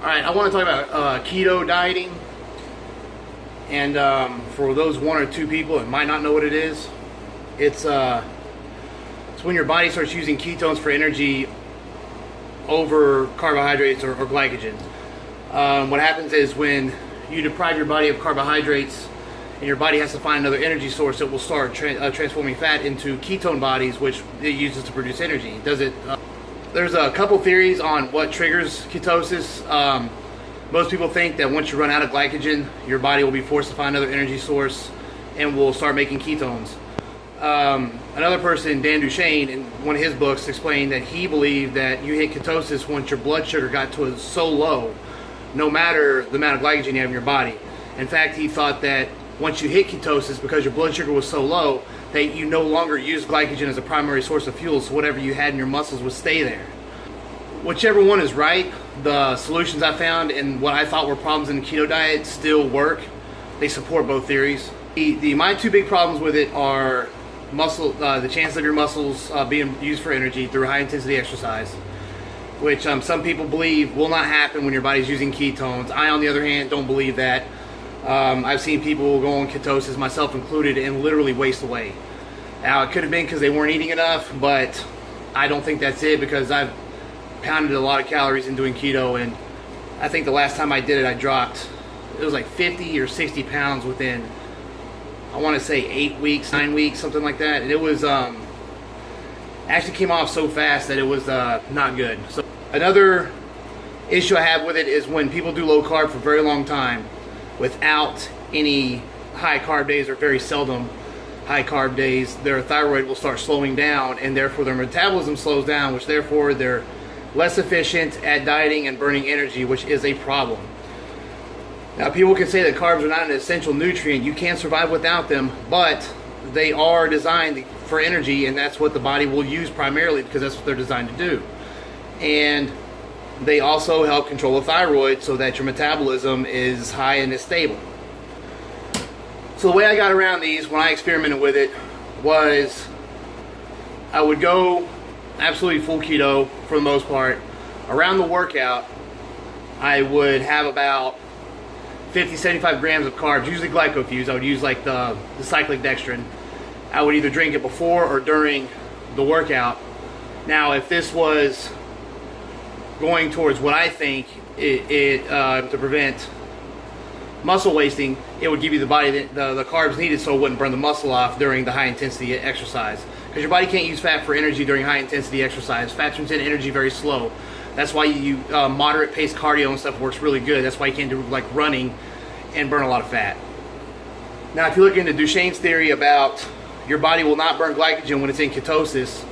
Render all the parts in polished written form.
Alright, I want to talk about keto dieting. And for those one or two people that might not know what it is, it's when your body starts using ketones for energy over carbohydrates or glycogen. What happens is when you deprive your body of carbohydrates and your body has to find another energy source, it will start transforming fat into ketone bodies, which it uses to produce energy. There's a couple theories on what triggers ketosis. Most people think that once you run out of glycogen, your body will be forced to find another energy source and will start making ketones. Another person, Dan Duchesne, in one of his books, explained that he believed that you hit ketosis once your blood sugar got to so low, no matter the amount of glycogen you have in your body. In fact, he thought that once you hit ketosis, because your blood sugar was so low, that you no longer use glycogen as a primary source of fuel, so whatever you had in your muscles would stay there. Whichever one is right, the solutions I found and what I thought were problems in the keto diet still work. They support both theories. My two big problems with it are the chances of your muscles being used for energy through high intensity exercise, which some people believe will not happen when your body's using ketones. I, on the other hand, don't believe that. I've seen people go on ketosis, myself included, and literally waste away. Now, it could have been because they weren't eating enough, but I don't think that's it, because I've pounded a lot of calories in doing keto, and I think the last time I did it, I dropped, it was like 50 or 60 pounds within, I want to say 8 weeks, 9 weeks, something like that. And it was, actually came off so fast that it was not good. So another issue I have with it is when people do low carb for a very long time without any high carb days, or very seldom high carb days, their thyroid will start slowing down, and therefore their metabolism slows down, which therefore they're less efficient at dieting and burning energy, which is a problem. Now, people can say that carbs are not an essential nutrient. You can survive without them, but they are designed for energy, and that's what the body will use primarily, because that's what they're designed to do. And they also help control the thyroid so that your metabolism is high and is stable. So the way I got around these when I experimented with it was I would go absolutely full keto for the most part. Around the workout, I would have about 50-75 grams of carbs, usually glycofused. I would use like the cyclic dextrin. I would either drink it before or during the workout. Now, if this was going towards what I think to prevent muscle wasting, it would give you the body the carbs needed so it wouldn't burn the muscle off during the high intensity exercise. Because your body can't use fat for energy during high intensity exercise. Fat turns into energy very slow. That's why you moderate pace cardio and stuff works really good. That's why you can't do like running and burn a lot of fat. Now, if you look into Duchesne's theory about your body will not burn glycogen when it's in ketosis,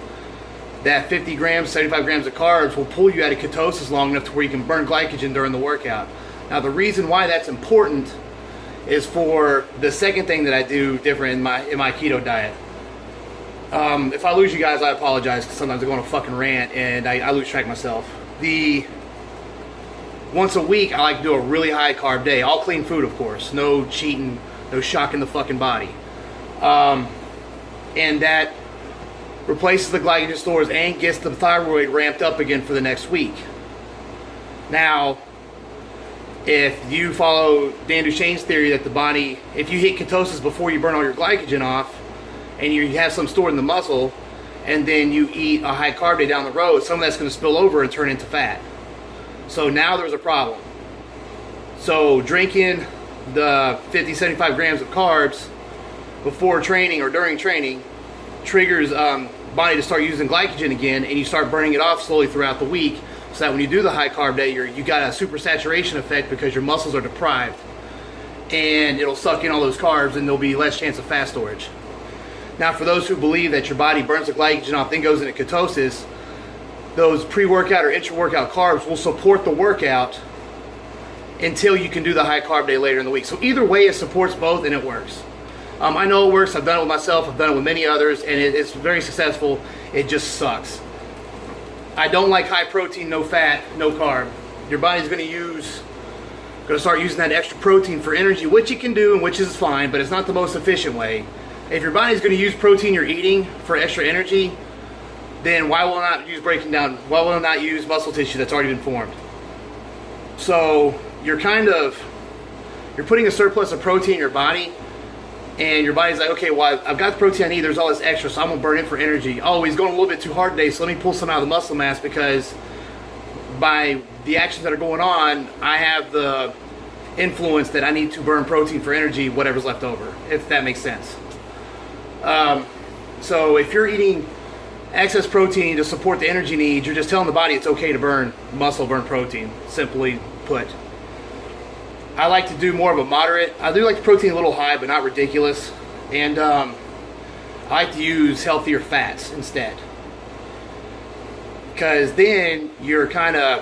that 50 grams, 75 grams of carbs will pull you out of ketosis long enough to where you can burn glycogen during the workout. Now, the reason why that's important is for the second thing that I do different in my keto diet. If I lose you guys, I apologize, because sometimes I go on a fucking rant and I lose track of myself. Once a week, I like to do a really high carb day. All clean food, of course. No cheating, no shocking the fucking body. And that replaces the glycogen stores and gets the thyroid ramped up again for the next week. Now, if you follow Dan Duchesne's theory that the body, if you hit ketosis before you burn all your glycogen off, and you have some stored in the muscle, and then you eat a high carb day down the road, some of that's going to spill over and turn into fat. So now there's a problem. So drinking the 50-75 grams of carbs before training or during training triggers body to start using glycogen again, and you start burning it off slowly throughout the week, so that when you do the high carb day, you got a super saturation effect because your muscles are deprived, and it'll suck in all those carbs, and there'll be less chance of fat storage. Now, for those who believe that your body burns the glycogen off, then goes into ketosis, those pre-workout or intra-workout carbs will support the workout until you can do the high carb day later in the week. So either way, it supports both, and it works. I know it works. I've done it with myself. I've done it with many others, and it's very successful. It just sucks. I don't like high protein, no fat, no carb. Your body's going to start using that extra protein for energy, which it can do, and which is fine, but it's not the most efficient way. If your body's going to use protein you're eating for extra energy, then why will it not use muscle tissue that's already been formed? So you're putting a surplus of protein in your body, and your body's like, okay, well, I've got the protein I need, there's all this extra, so I'm gonna burn it for energy. Oh, he's going a little bit too hard today, so let me pull some out of the muscle mass, because by the actions that are going on, I have the influence that I need to burn protein for energy, whatever's left over, if that makes sense. So if you're eating excess protein to support the energy needs, you're just telling the body it's okay to burn muscle, burn protein, simply put. I like to do more of a moderate. I do like the protein a little high, but not ridiculous. And I like to use healthier fats instead, because then you're giving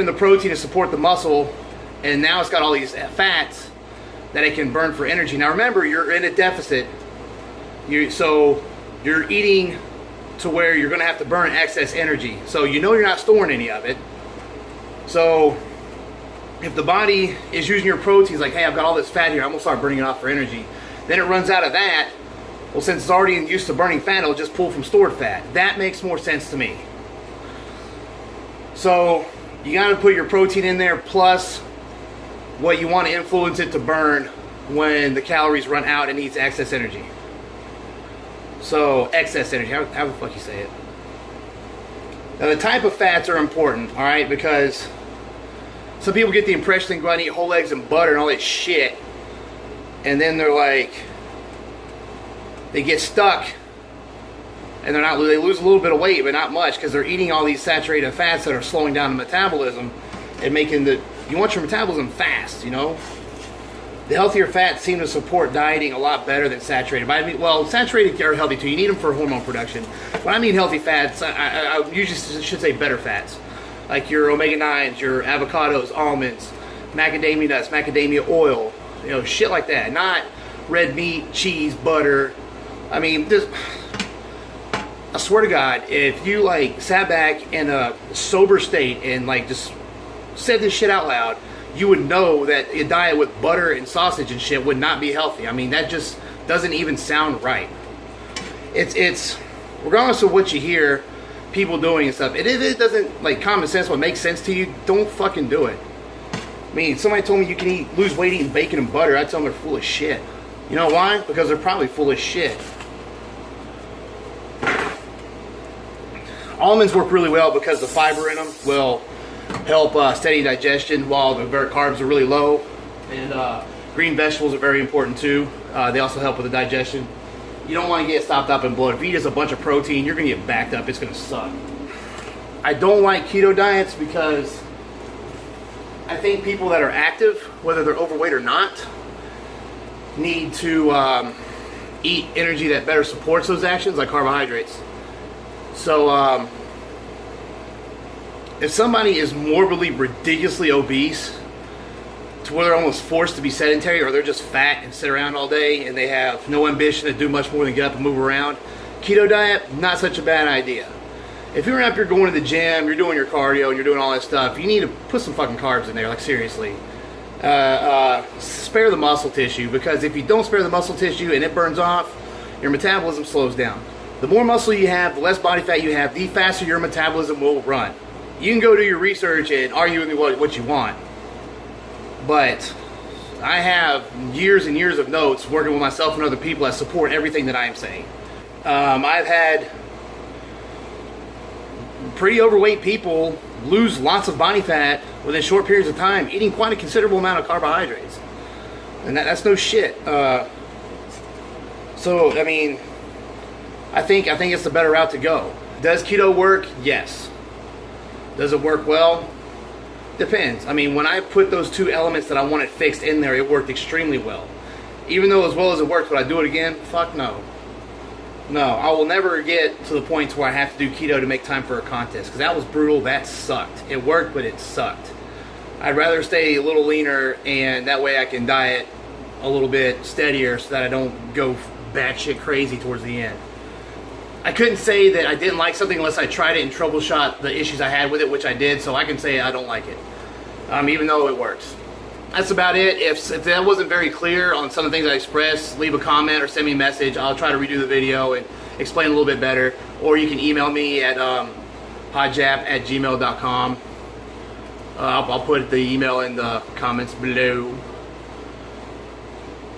the protein to support the muscle, and now it's got all these fats that it can burn for energy. Now remember, you're in a deficit. So you're eating to where you're going to have to burn excess energy. So you're not storing any of it. So if the body is using your proteins like, hey, I've got all this fat here, I'm going to start burning it off for energy. Then it runs out of that. Well, since it's already used to burning fat, it'll just pull from stored fat. That makes more sense to me. So you got to put your protein in there, plus what you want to influence it to burn when the calories run out and needs excess energy. So excess energy, how the fuck you say it? Now the type of fats are important, all right, because some people get the impression they can go out and eat whole eggs and butter and all that shit, and then they're like, they get stuck, and they lose a little bit of weight, but not much, because they're eating all these saturated fats that are slowing down the metabolism and making you want your metabolism fast, The healthier fats seem to support dieting a lot better than saturated. But I mean, well, saturated are healthy too. You need them for hormone production. When I mean healthy fats, I usually should say better fats, like your omega-9s, your avocados, almonds, macadamia nuts, macadamia oil, shit like that. Not red meat, cheese, butter. I mean, I swear to God, if you sat back in a sober state and just said this shit out loud, you would know that a diet with butter and sausage and shit would not be healthy. I mean, that just doesn't even sound right. It's regardless of what you hear people doing and stuff, it doesn't, common sense, what makes sense to you, don't fucking do it. I mean, somebody told me you can lose weight eating bacon and butter, I'd tell them they're full of shit. You know why? Because they're probably full of shit. Almonds work really well because the fiber in them will help steady digestion while the carbs are really low. And green vegetables are very important too. They also help with the digestion. You don't want to get stopped up and bloated. If you eat just a bunch of protein, you're going to get backed up. It's going to suck. I don't like keto diets because I think people that are active, whether they're overweight or not, need to eat energy that better supports those actions, like carbohydrates. So if somebody is morbidly, ridiculously obese to where they're almost forced to be sedentary, or they're just fat and sit around all day and they have no ambition to do much more than get up and move around, keto diet, not such a bad idea. If you're up here going to the gym, you're doing your cardio and you're doing all that stuff, you need to put some fucking carbs in there, seriously. Spare the muscle tissue, because if you don't spare the muscle tissue and it burns off, your metabolism slows down. The more muscle you have, the less body fat you have, the faster your metabolism will run. You can go do your research and argue with me what you want, but I have years and years of notes working with myself and other people that support everything that I am saying. I've had pretty overweight people lose lots of body fat within short periods of time, eating quite a considerable amount of carbohydrates, and that's no shit. So I mean, I think it's the better route to go. Does keto work? Yes. Does it work well? Depends. I mean, when I put those two elements that I wanted fixed in there, it worked extremely well. Even though as well as it worked, would I do it again? Fuck no. No, I will never get to the point where I have to do keto to make time for a contest, because that was brutal. That sucked. It worked, but it sucked. I'd rather stay a little leaner, and that way I can diet a little bit steadier so that I don't go batshit crazy towards the end. I couldn't say that I didn't like something unless I tried it and troubleshot the issues I had with it, which I did, so I can say I don't like it, even though it works. That's about it. If that wasn't very clear on some of the things I expressed, leave a comment or send me a message. I'll try to redo the video and explain a little bit better. Or you can email me at hodgeapp@gmail.com. I'll put the email in the comments below.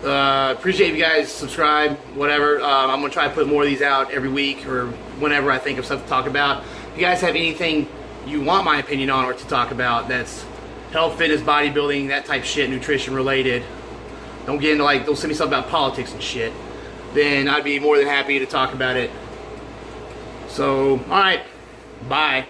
Appreciate you guys subscribe, whatever. I'm gonna try to put more of these out every week or whenever I think of stuff to talk about. If you guys have anything you want my opinion on or to talk about that's health, fitness, bodybuilding, that type shit, nutrition related, don't get into don't send me stuff about politics and shit, then I'd be more than happy to talk about it. So, alright, bye.